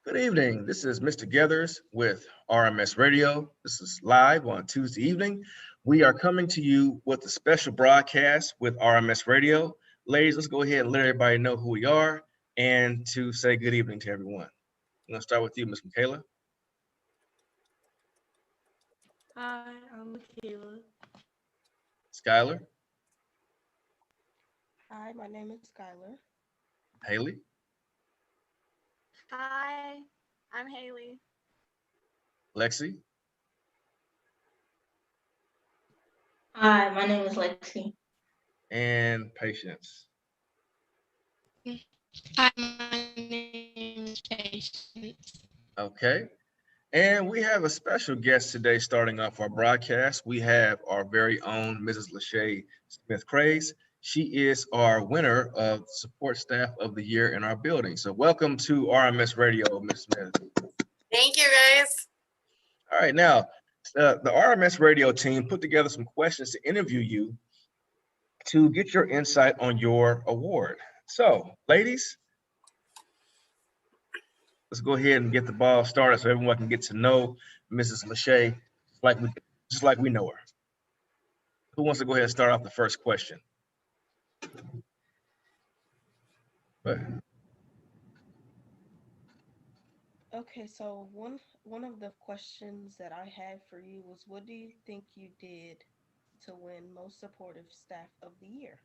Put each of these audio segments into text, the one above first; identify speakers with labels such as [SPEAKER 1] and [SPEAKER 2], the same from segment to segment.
[SPEAKER 1] Good evening. This is Mr. Gathers with RMS Radio. This is live on Tuesday evening. We are coming to you with a special broadcast with RMS Radio. Ladies, let's go ahead and let everybody know who we are and to say good evening to everyone. I'm going to start with you, Ms. Michaela.
[SPEAKER 2] Hi, I'm Michaela.
[SPEAKER 1] Skylar.
[SPEAKER 2] Hi, my name is Skylar.
[SPEAKER 1] Haley.
[SPEAKER 3] Hi, I'm Haley.
[SPEAKER 1] Lexi.
[SPEAKER 4] Hi, my name is Lexi.
[SPEAKER 1] And Patience.
[SPEAKER 5] Hi, my name is Patience.
[SPEAKER 1] Okay. And we have a special guest today starting off our broadcast. We have our very own Mrs. Lachey Smith-Craze. She is our winner of Support Staff of the Year in our building. So welcome to RMS Radio, Ms. Smith.
[SPEAKER 6] Thank you, guys.
[SPEAKER 1] All right, now, the RMS Radio team put together some questions to interview you to get your insight on your award. So, ladies, let's go ahead and get the ball started so everyone can get to know Mrs. Lachey just like we know her. Who wants to go ahead and start off the first question?
[SPEAKER 2] Okay, so one of the questions that I had for you was, what do you think you did to win Most Supportive Staff of the Year?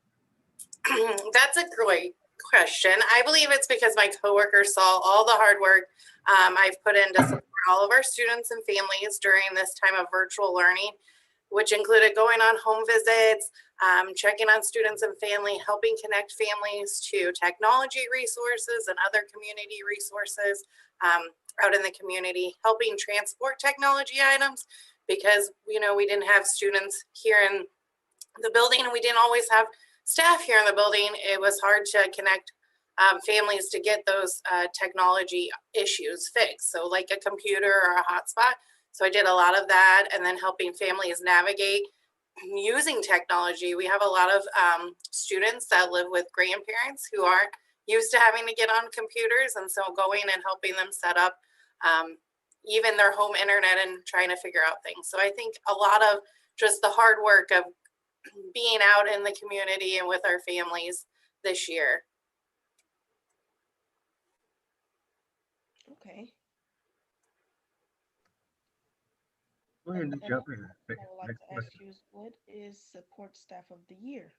[SPEAKER 6] That's a great question. I believe it's because my coworkers saw all the hard work I've put in to support all of our students and families during this time of virtual learning, which included going on home visits, checking on students and family, helping connect families to technology resources and other community resources out in the community, helping transport technology items because, we didn't have students here in the building and we didn't always have staff here in the building. It was hard to connect families to get those technology issues fixed. So like a computer or a hotspot. So I did a lot of that, and then helping families navigate using technology. We have a lot of students that live with grandparents who aren't used to having to get on computers, and so going and helping them set up even their home internet and trying to figure out things. So I think a lot of just the hard work of being out in the community and with our families this year.
[SPEAKER 2] Okay.
[SPEAKER 1] Go ahead and jump in.
[SPEAKER 2] I would like to ask you, what is Support Staff of the Year?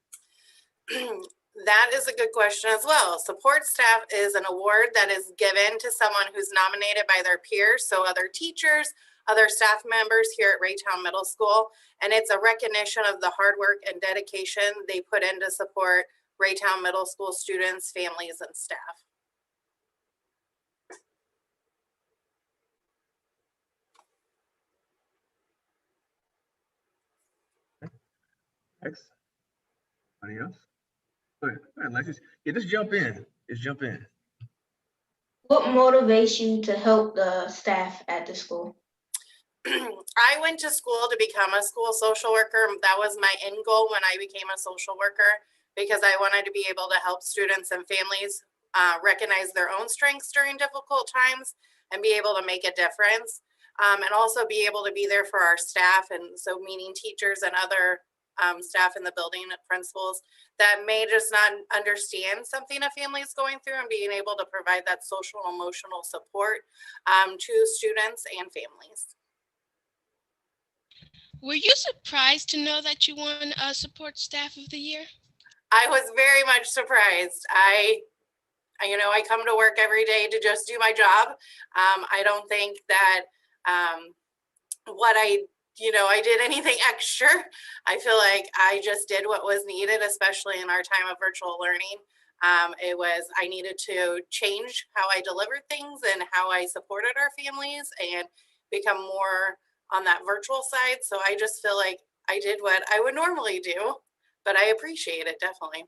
[SPEAKER 6] That is a good question as well. Support staff is an award that is given to someone who's nominated by their peers, so other teachers, other staff members here at Raytown Middle School, and it's a recognition of the hard work and dedication they put in to support Raytown Middle School students, families, and staff.
[SPEAKER 1] Next. Anybody else? Go ahead, Alexis. Yeah, just jump in.
[SPEAKER 4] What motivates you to help the staff at the school?
[SPEAKER 6] I went to school to become a school social worker. That was my end goal when I became a social worker, because I wanted to be able to help students and families recognize their own strengths during difficult times and be able to make a difference, and also be able to be there for our staff, and so meaning teachers and other staff in the building, principals that may just not understand something a family is going through, and being able to provide that social emotional support to students and families.
[SPEAKER 5] Were you surprised to know that you won Support Staff of the Year?
[SPEAKER 6] I was very much surprised. I come to work every day to just do my job. I don't think that I did anything extra. I feel like I just did what was needed, especially in our time of virtual learning. I needed to change how I delivered things and how I supported our families and become more on that virtual side. So I just feel like I did what I would normally do, but I appreciate it definitely.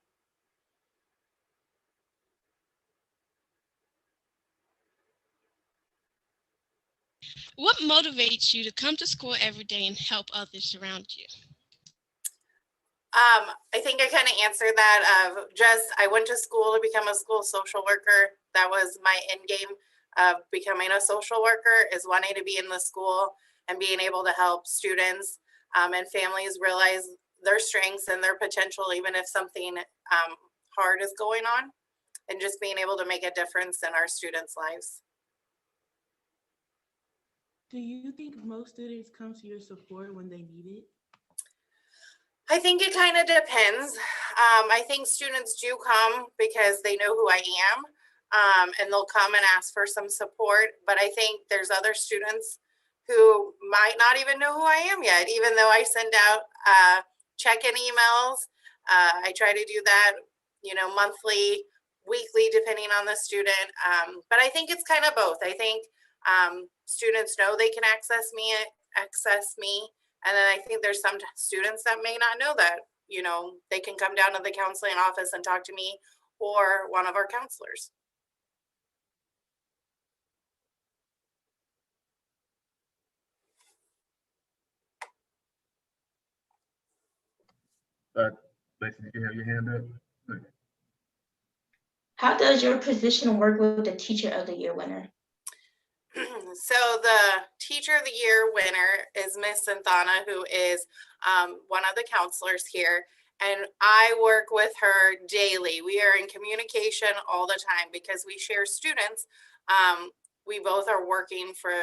[SPEAKER 5] What motivates you to come to school every day and help others around you?
[SPEAKER 6] I think I kind of answered that of just, I went to school to become a school social worker. That was my end game. of becoming a social worker is wanting to be in the school and being able to help students and families realize their strengths and their potential, even if something hard is going on, and just being able to make a difference in our students' lives.
[SPEAKER 7] Do you think most students come to your support when they need it?
[SPEAKER 6] I think it kind of depends. I think students do come because they know who I am, and they'll come and ask for some support. But I think there's other students who might not even know who I am yet, even though I send out check-in emails. I try to do that, monthly, weekly, depending on the student. But I think it's kind of both. I think students know they can access me. And then I think there's some students that may not know that, they can come down to the counseling office and talk to me or one of our counselors.
[SPEAKER 1] Lexi, you have your hand up? Good.
[SPEAKER 4] How does your position work with the Teacher of the Year winner?
[SPEAKER 6] So the Teacher of the Year winner is Miss Santhana, who is one of the counselors here. And I work with her daily. We are in communication all the time because we share students. We both are working for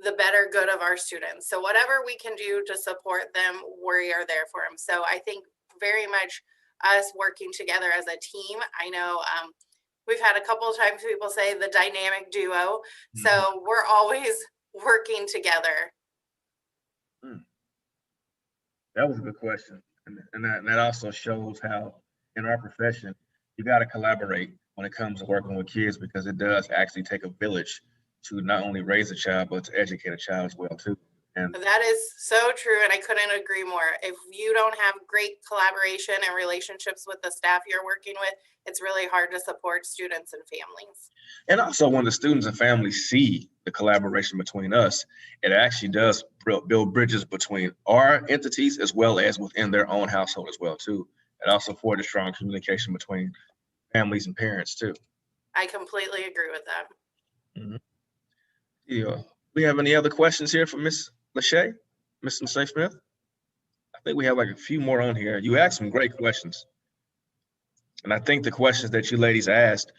[SPEAKER 6] the better good of our students. So whatever we can do to support them, we are there for them. So I think very much us working together as a team. I know we've had a couple of times people say the dynamic duo. So we're always working together.
[SPEAKER 1] That was a good question. And that also shows how in our profession, you got to collaborate when it comes to working with kids, because it does actually take a village to not only raise a child, but to educate a child as well too. And
[SPEAKER 6] that is so true, and I couldn't agree more. If you don't have great collaboration and relationships with the staff you're working with, it's really hard to support students and families.
[SPEAKER 1] And also when the students and families see the collaboration between us, it actually does build bridges between our entities as well as within their own household as well too. It also forges strong communication between families and parents too.
[SPEAKER 6] I completely agree with that.
[SPEAKER 1] Yeah. We have any other questions here for Ms. Lachey, Ms. Lachey Smith? I think we have like a few more on here. You asked some great questions. And I think the questions that you ladies asked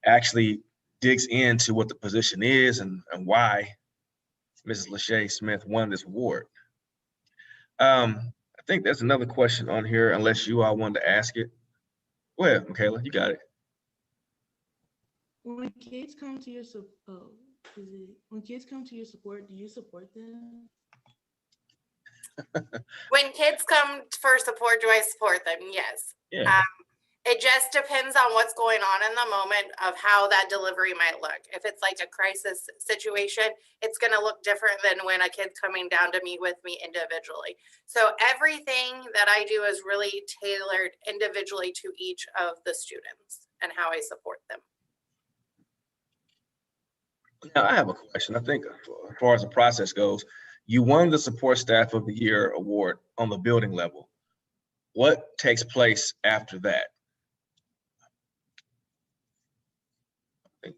[SPEAKER 1] actually digs into what the position is and why Mrs. Lachey Smith won this award. I think there's another question on here, unless you all wanted to ask it. Go ahead, Michaela, you got it.
[SPEAKER 7] When kids come to your support, do you support them?
[SPEAKER 6] When kids come for support, do I support them? Yes.
[SPEAKER 1] Yeah.
[SPEAKER 6] It just depends on what's going on in the moment of how that delivery might look. If it's like a crisis situation, it's going to look different than when a kid's coming down to meet with me individually. So everything that I do is really tailored individually to each of the students and how I support them.
[SPEAKER 1] Now, I have a question. I think as far as the process goes, you won the Support Staff of the Year award on the building level. What takes place after that? I think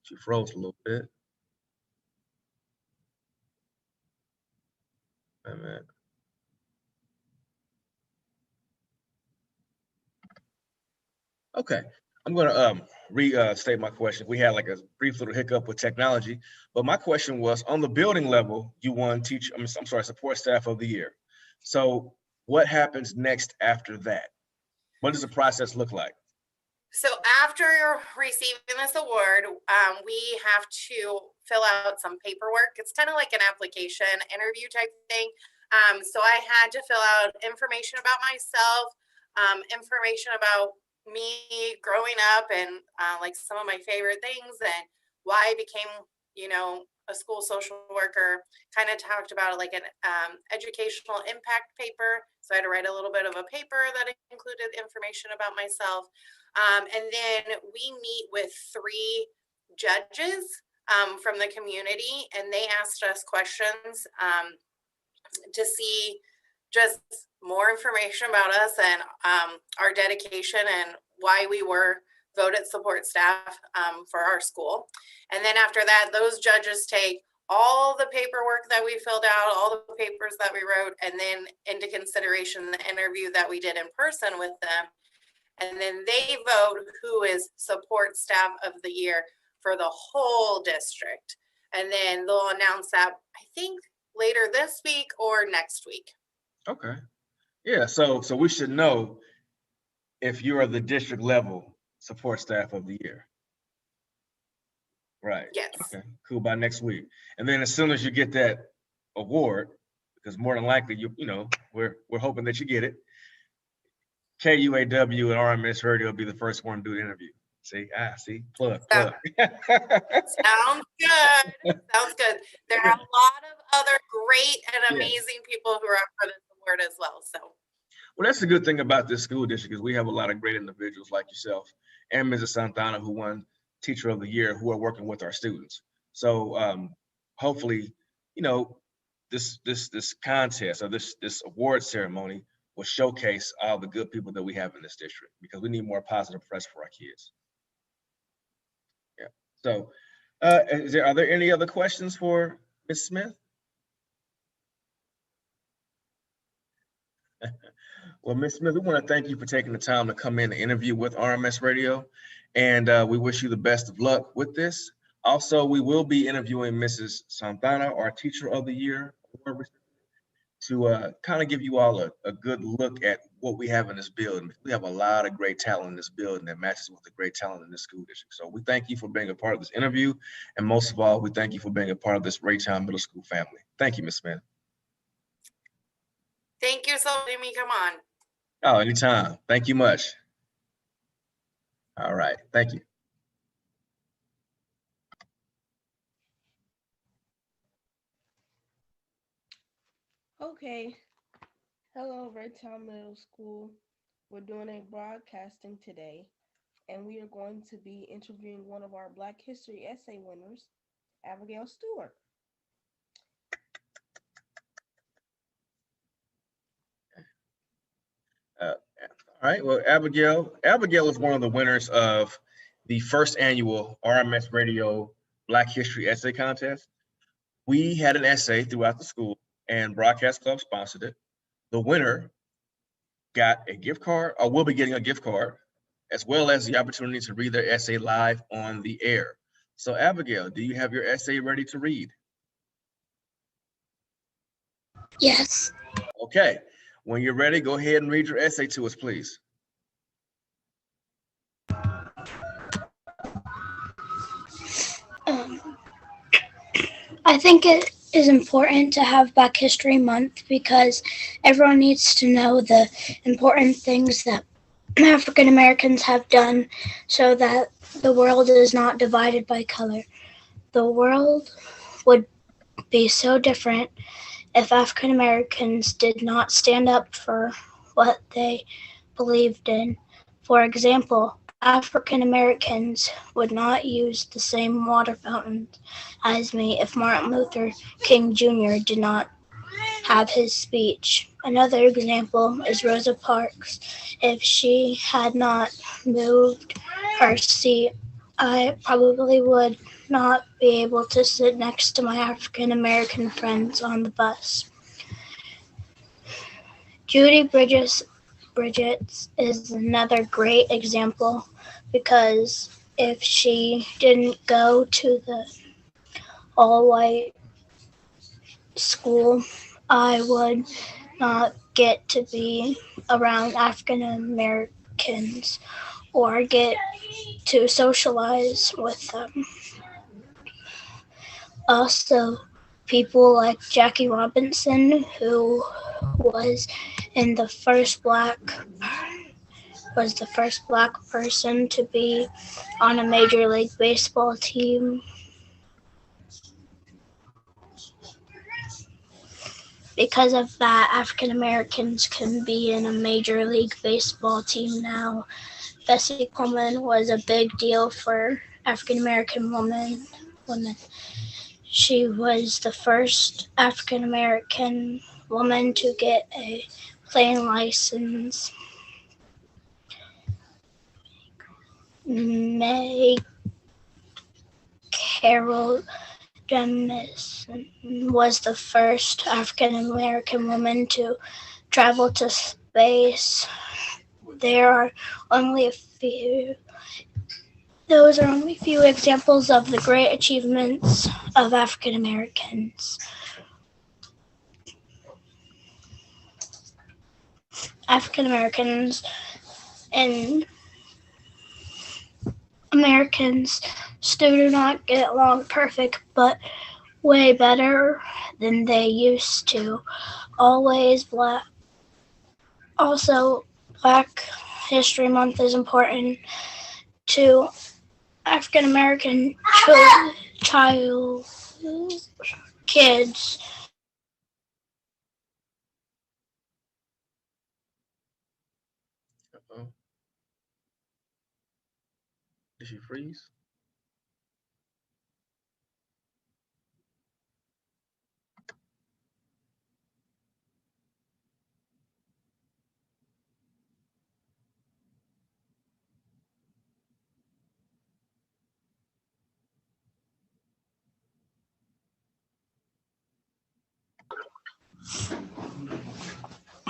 [SPEAKER 1] she froze a little bit. Wait a minute. Okay, I'm gonna restate my question. We had like a brief little hiccup with technology, but my question was on the building level, you won Support Staff of the Year. So what happens next after that? What does the process look like?
[SPEAKER 6] So after receiving this award, we have to fill out some paperwork. It's kind of like an application interview type thing. So I had to fill out information about myself, information about me growing up and like some of my favorite things and why I became, a school social worker. Kind of talked about it like an educational impact paper. So I had to write a little bit of a paper that included information about myself. And then we meet with 3 judges from the community, and they asked us questions to see just more information about us and our dedication and why we were voted support staff for our school. And then after that, those judges take all the paperwork that we filled out, all the papers that we wrote, and then into consideration the interview that we did in person with them. And then they vote who is support staff of the year for the whole district. And then they'll announce that, I think, later this week or next week.
[SPEAKER 1] Okay. Yeah, so we should know if you are the district level support staff of the year. Right.
[SPEAKER 6] Yes.
[SPEAKER 1] Okay, cool, by next week. And then as soon as you get that award, because more than likely we're hoping that you get it, KUAW and RMS Radio will be the first one to do the interview. See, plug.
[SPEAKER 6] Sounds good. Sounds good. There are a lot of other great and amazing people who are up for this award as well. So,
[SPEAKER 1] well, that's the good thing about this school district is we have a lot of great individuals like yourself and Mrs. Santana, who won Teacher of the Year, who are working with our students. So hopefully, this contest or this award ceremony will showcase all the good people that we have in this district, because we need more positive press for our kids. Yeah. So are there any other questions for Ms. Smith? Well, Ms. Smith, we want to thank you for taking the time to come in and interview with RMS Radio, and we wish you the best of luck with this. Also, we will be interviewing Mrs. Santana, our Teacher of the Year, to kind of give you all a good look at what we have in this building. We have a lot of great talent in this building that matches with the great talent in this school district. So we thank you for being a part of this interview, and most of all, we thank you for being a part of this Raytown Middle School family. Thank you, Ms. Smith.
[SPEAKER 6] thank you so much for letting me come on.
[SPEAKER 1] Oh, anytime. Thank you much. All right. Thank you.
[SPEAKER 2] Okay. Hello, Raytown Middle School. We're doing a broadcasting today, and we are going to be interviewing one of our Black History essay winners, Abigail Stewart.
[SPEAKER 1] All right. Well, Abigail is one of the winners of the first annual RMS Radio Black History Essay Contest. We had an essay throughout the school, and Broadcast Club sponsored it. The winner got a gift card, or will be getting a gift card, as well as the opportunity to read their essay live on the air. So, Abigail, do you have your essay ready to read?
[SPEAKER 8] Yes.
[SPEAKER 1] Okay. When you're ready, go ahead and read your essay to us, please.
[SPEAKER 8] I think it is important to have Black History Month because everyone needs to know the important things that African Americans have done so that the world is not divided by color. The world would be so different if African Americans did not stand up for what they believed in. For example, African Americans would not use the same water fountains as me if Martin Luther King Jr. did not have his speech. Another example is Rosa Parks. If she had not moved her seat, I probably would not be able to sit next to my African American friends on the bus. Judy Bridges is another great example because if she didn't go to the all-white school, I would not get to be around African Americans or get to socialize with them. Also, people like Jackie Robinson, who was the first black person to be on a Major League Baseball team. Because of that, African Americans can be in a Major League Baseball team now. Bessie Coleman was a big deal for African American women. She was the first African American woman to get a playing license. May Carol Jemison was the first African American woman to travel to space. There are only a few. Those are only few examples of the great achievements of African Americans. African Americans and Americans still do not get along perfect, but way better than they used to. Always Black. Also, Black History Month is important to African American kids.
[SPEAKER 1] Uh-oh. Did she freeze?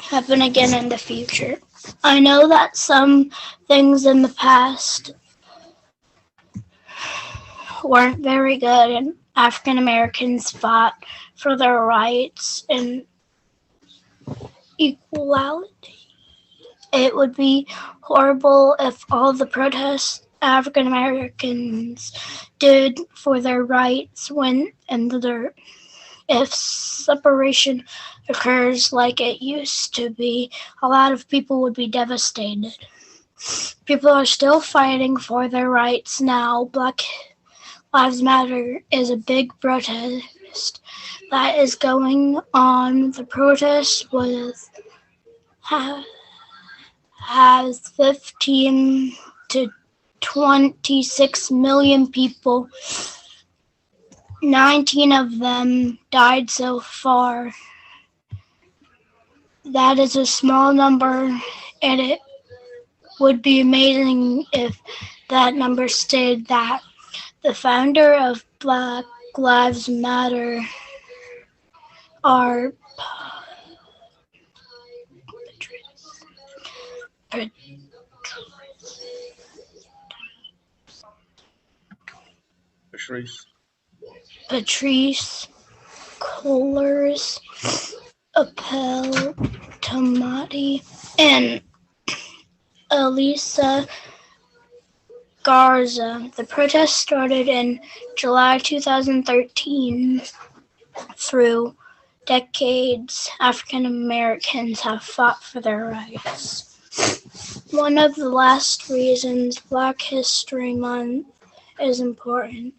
[SPEAKER 8] Happen again in the future. I know that some things in the past weren't very good, and African Americans fought for their rights and equality. It would be horrible if all the protests African Americans did for their rights went in the dirt. If separation occurs like it used to be, a lot of people would be devastated. People are still fighting for their rights now. Black Lives Matter is a big protest that is going on. The protest has 15 to 26 million people. 19 of them died so far. That is a small number, and it would be amazing if that number stayed that. The founder of Black Lives Matter are Patrice Cullors, Appel Tomati, and Elisa Garza. The protest started in July 2013. Through decades, African Americans have fought for their rights. One of the last reasons Black History Month is important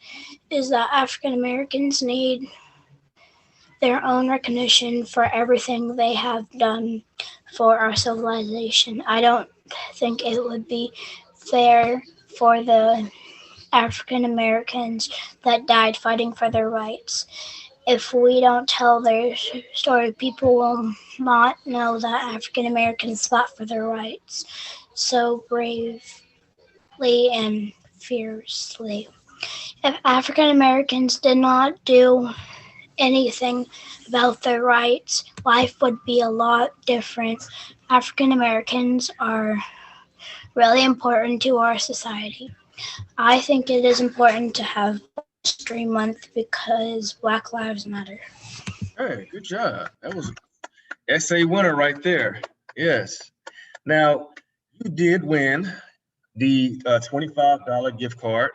[SPEAKER 8] is that African Americans need their own recognition for everything they have done for our civilization. I don't think it would be fair for the African Americans that died fighting for their rights. If we don't tell their story, people will not know that African Americans fought for their rights so bravely and fiercely. If African Americans did not do anything about their rights, life would be a lot different. African Americans are really important to our society. I think it is important to have History Month because Black Lives Matter.
[SPEAKER 1] Hey, good job. That was essay winner right there. Yes. Now, you did win the $25 gift card,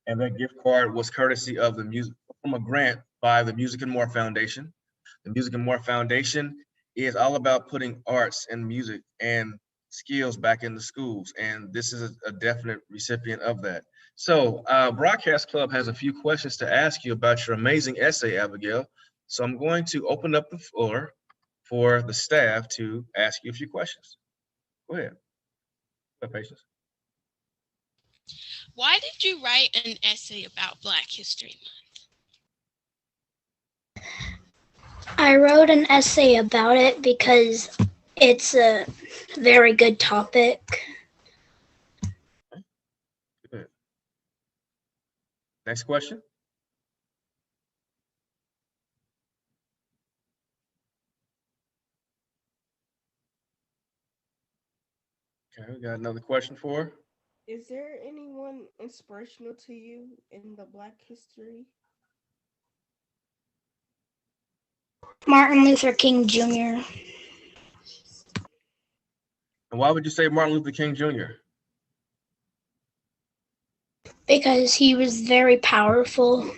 [SPEAKER 1] and that gift card was courtesy of from a grant by the Music and More Foundation. The Music and More Foundation is all about putting arts and music and skills back into schools, and this is a definite recipient of that. So Broadcast Club has a few questions to ask you about your amazing essay, Abigail. So I'm going to open up the floor for the staff to ask you a few questions. Go ahead. Have patience.
[SPEAKER 5] Why did you write an essay about Black History Month?
[SPEAKER 8] I wrote an essay about it because it's a very good topic.
[SPEAKER 1] Good Next question. Okay, we got another question for her.
[SPEAKER 2] Is there anyone inspirational to you in the Black history?
[SPEAKER 8] Martin Luther King Jr.
[SPEAKER 1] And why would you say Martin Luther King Jr.?
[SPEAKER 8] because he was very powerful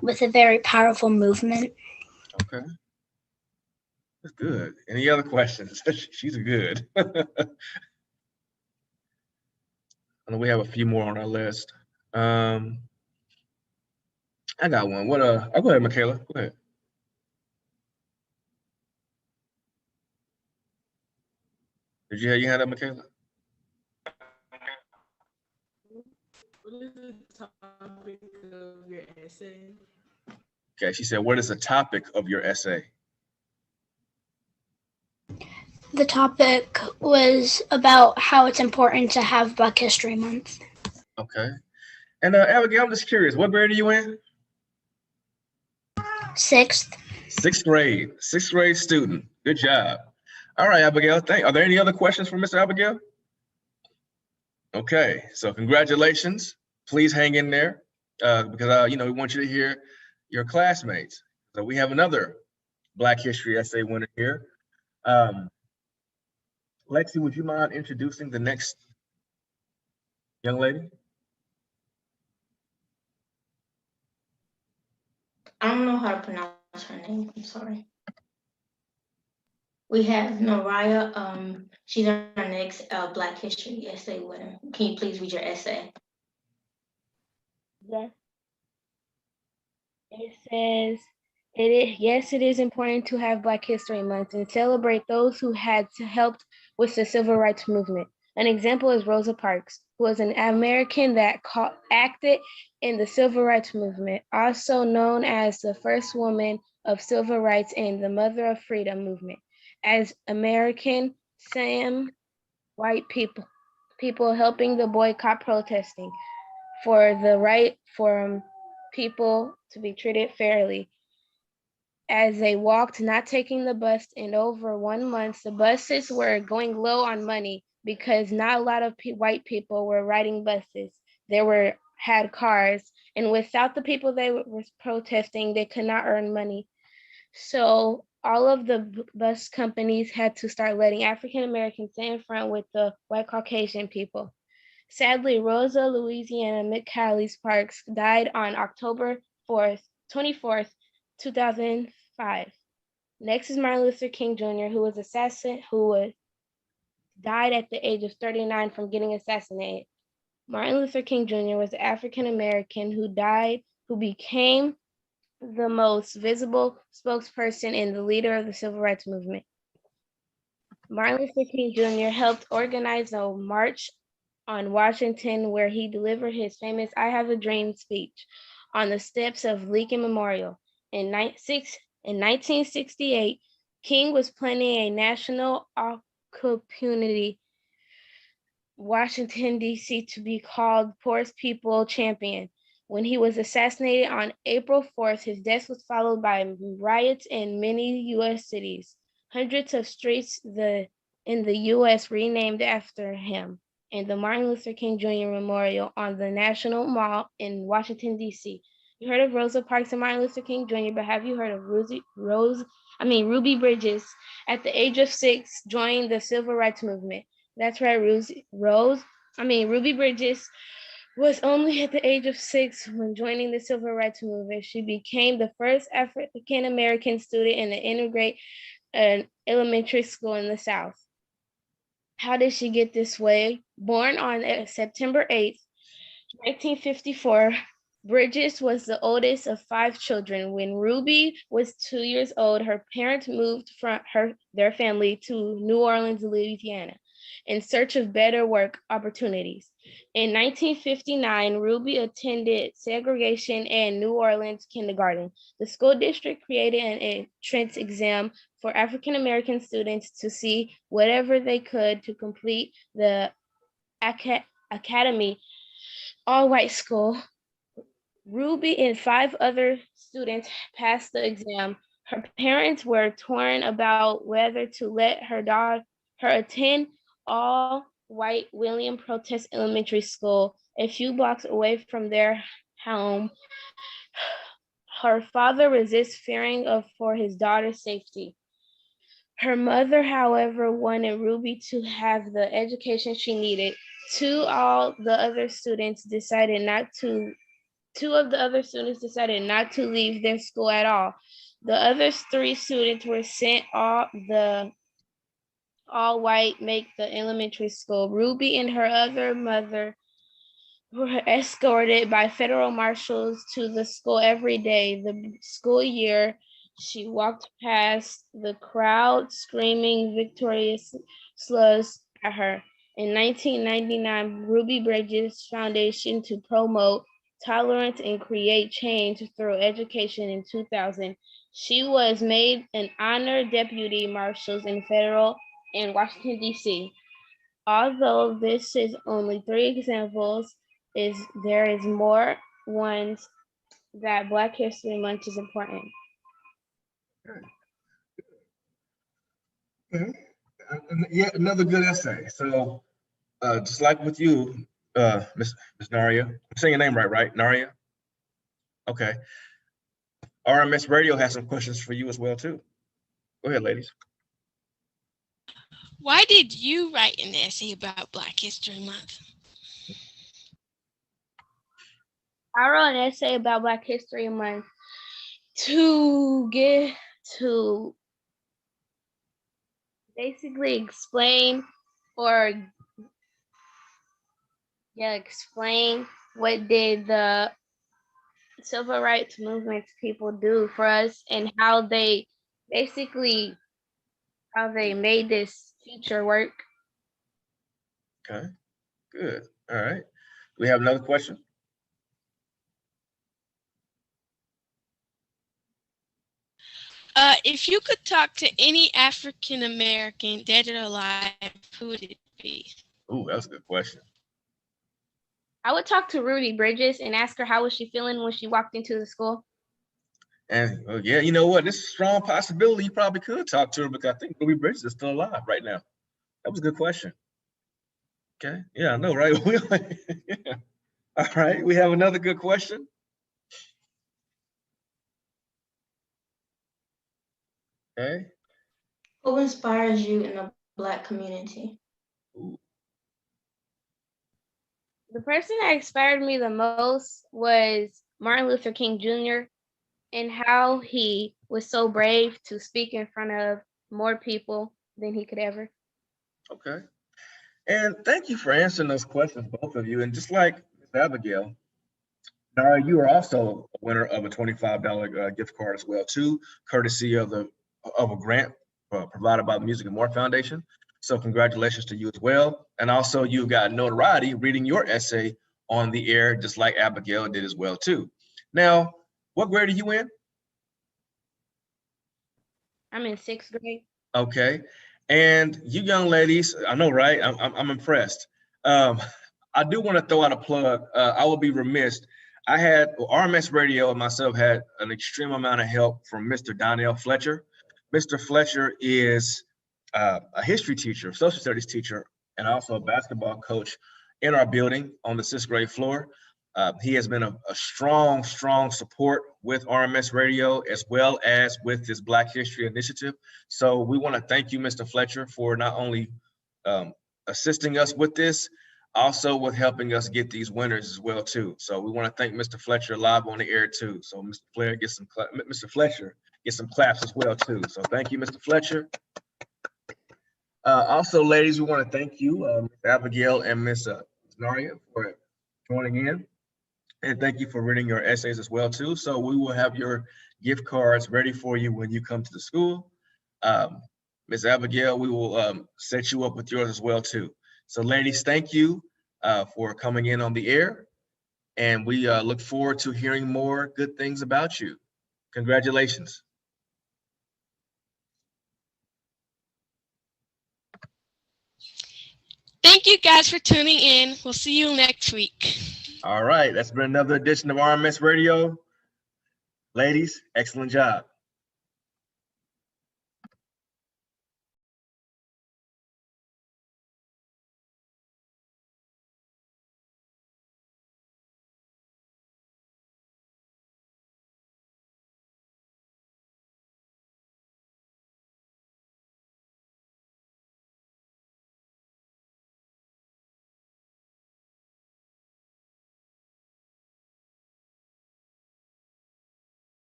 [SPEAKER 8] with a very powerful movement.
[SPEAKER 1] Okay. That's good. Any other questions? She's good. I know we have a few more on our list. I got one. I'll go ahead, Michaela. Go ahead. Did you have your hand up, Michaela?
[SPEAKER 7] What is the topic of your essay?
[SPEAKER 1] Okay, she said, what is the topic of your essay?
[SPEAKER 8] The topic was about how it's important to have Black History Month.
[SPEAKER 1] Okay. And Abigail, I'm just curious, what grade are you in?
[SPEAKER 8] Sixth.
[SPEAKER 1] Sixth grade student. Good job. All right, Abigail, are there any other questions for Mr. Abigail? Okay, so congratulations. Please hang in there because we want you to hear your classmates. So we have another Black History essay winner here. Lexi, would you mind introducing the next young lady?
[SPEAKER 4] I don't know how to pronounce her name. I'm sorry. We have Mariah. She's our next Black History essay winner. Can you please read your essay?
[SPEAKER 9] Yes. It says, yes, it is important to have Black History Month and celebrate those who had helped with the Civil Rights Movement. An example is Rosa Parks, who was an American that acted in the Civil Rights Movement, also known as the first woman of civil rights and the mother of freedom movement. As American, some white people helping the boycott protesting for the right for people to be treated fairly. As they walked, not taking the bus in over 1 month, the buses were going low on money because not a lot of white people were riding buses. They had cars, and without the people they were protesting, they could not earn money. So all of the bus companies had to start letting African Americans sit in front with the white Caucasian people. Sadly, Rosa Louisiana McCallie Parks died on October 24th, 2005. Next is Martin Luther King Jr., who died at the age of 39 from getting assassinated. Martin Luther King Jr. was an African American who became the most visible spokesperson and the leader of the Civil Rights Movement. Martin Luther King Jr. helped organize a march on Washington where he delivered his famous I Have a Dream speech on the steps of Lincoln Memorial. In 1968, King was planning a national opportunity Washington, D.C. to be called Poorest People Champion. When he was assassinated on April 4th, his death was followed by riots in many U.S. cities. Hundreds of streets in the U.S. renamed after him, and the Martin Luther King Jr. Memorial on the National Mall in Washington, D.C. You heard of Rosa Parks and Martin Luther King Jr., but have you heard of Ruby Bridges? At the age of 6, joined the Civil Rights Movement. That's right, Ruby Bridges was only at the age of 6 when joining the Civil Rights Movement. She became the first African American student in an integrated elementary school in the South. How did she get this way? Born on September 8th, 1954, Bridges was the oldest of 5 children. When Ruby was 2 years old, her parents moved from their family to New Orleans, Louisiana, in search of better work opportunities. In 1959, Ruby attended segregation and New Orleans kindergarten. The school district created an entrance exam for African American students to see whatever they could to complete the academy all-white school. Ruby and 5 other students passed the exam. Her parents were torn about whether to let her attend all-white William Protest Elementary School a few blocks away from their home. Her father resists, fearing for his daughter's safety. Her mother, however, wanted Ruby to have the education she needed. Two of the other students decided not to leave their school at all. The other 3 students were sent all white make the elementary school. Ruby and her other mother were escorted by federal marshals to the school every day. The school year, she walked past the crowd screaming victorious slurs at her. In 1999, Ruby Bridges Foundation to promote tolerance and create change through education. In 2000, she was made an honor deputy marshal in federal in Washington, D.C. Although this is only 3 examples, there is more ones that Black History Month is important.
[SPEAKER 1] Okay. Yeah, another good essay. So, just like with you, Miss Naria, I'm saying your name right? Naria? Okay. RMS Radio has some questions for you as well, too. Go ahead, ladies.
[SPEAKER 5] Why did you write an essay about Black History Month?
[SPEAKER 9] I wrote an essay about Black History Month to basically explain what did the civil rights movement people do for us and how they made this future work.
[SPEAKER 1] Okay, good. All right. Do we have another question?
[SPEAKER 5] If you could talk to any African American, dead or alive, who would it be?
[SPEAKER 1] Ooh, that's a good question.
[SPEAKER 9] I would talk to Ruby Bridges and ask her how was she feeling when she walked into the school.
[SPEAKER 1] And yeah, you know what? This is a strong possibility. You probably could talk to her because I think Ruby Bridges is still alive right now. That was a good question. Okay. Yeah, I know, right? Yeah. All right. We have another good question. Okay.
[SPEAKER 4] Who inspires you in the Black community?
[SPEAKER 1] Ooh.
[SPEAKER 9] The person that inspired me the most was Martin Luther King Jr. and how he was so brave to speak in front of more people than he could ever.
[SPEAKER 1] Okay. And thank you for answering those questions, both of you. And just like Ms. Abigail, Nara, you are also a winner of a $25 gift card as well, too, courtesy of a grant provided by the Music and More Foundation. So congratulations to you as well. And also you got notoriety reading your essay on the air, just like Abigail did as well, too. Now, what grade are you in?
[SPEAKER 9] I'm in 6th grade.
[SPEAKER 1] Okay. And you young ladies, I know, right? I'm impressed. I do want to throw out a plug. I will be remiss. RMS Radio and myself had an extreme amount of help from Mr. Donnell Fletcher. Mr. Fletcher is a history teacher, social studies teacher, and also a basketball coach in our building on the 6th grade floor. He has been a strong support with RMS Radio as well as with this Black History Initiative. So we want to thank you, Mr. Fletcher, for not only assisting us with this, also with helping us get these winners as well too. So we want to thank Mr. Fletcher live on the air too. So Mr. Fletcher get some claps as well too. So thank you, Mr. Fletcher. Also, ladies, we want to thank you, Ms. Abigail and Ms. Naria, for joining in. And thank you for reading your essays as well too. So we will have your gift cards ready for you when you come to the school. Ms. Abigail, we will set you up with yours as well too. So ladies, thank you for coming in on the air. And we look forward to hearing more good things about you. Congratulations.
[SPEAKER 5] Thank you guys for tuning in. We'll see you next week.
[SPEAKER 1] All right, that's been another edition of RMS Radio. Ladies, excellent job.